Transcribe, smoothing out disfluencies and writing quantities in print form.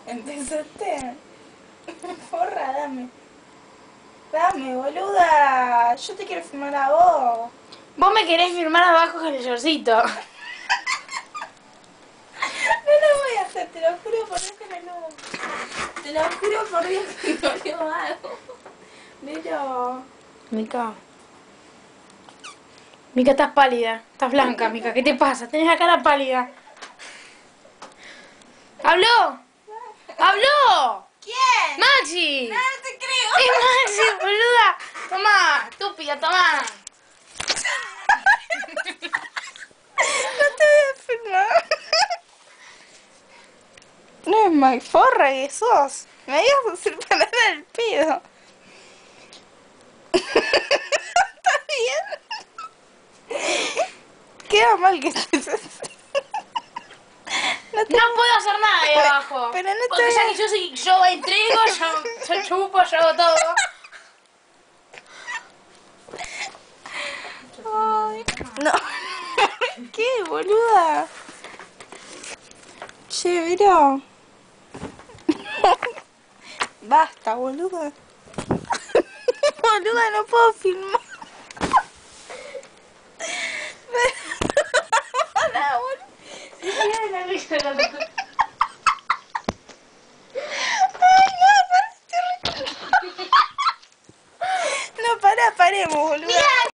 ¿Empezaste? Porra, dame. Dame, boluda. Yo te quiero firmar a vos. Vos me querés firmar abajo con el shortcito. No lo voy a hacer, te lo juro por Dios que no lo hago. Te lo juro por Dios que no lo hago. Pero... Mica. Mica, estás pálida. Estás blanca, Mica. ¿Qué te pasa? Tenés la cara pálida. ¿Habló? ¡Habló! ¿Quién? ¡Maxi! No, no te creo. ¡Es Maxi, boluda! Tomá, estúpida, tomá. No te voy a filmar. No es my forra que sos. Me ibas a hacer parar el pedo. ¿Está bien? Queda mal que estés así. No puedo hacer nada ahí abajo. Pero no porque te... ya que yo entrego, yo chupo, yo hago todo. Ay, no. ¿Qué, boluda? Che, mira. Basta, boluda. Boluda, no puedo filmar. Sí, la risa.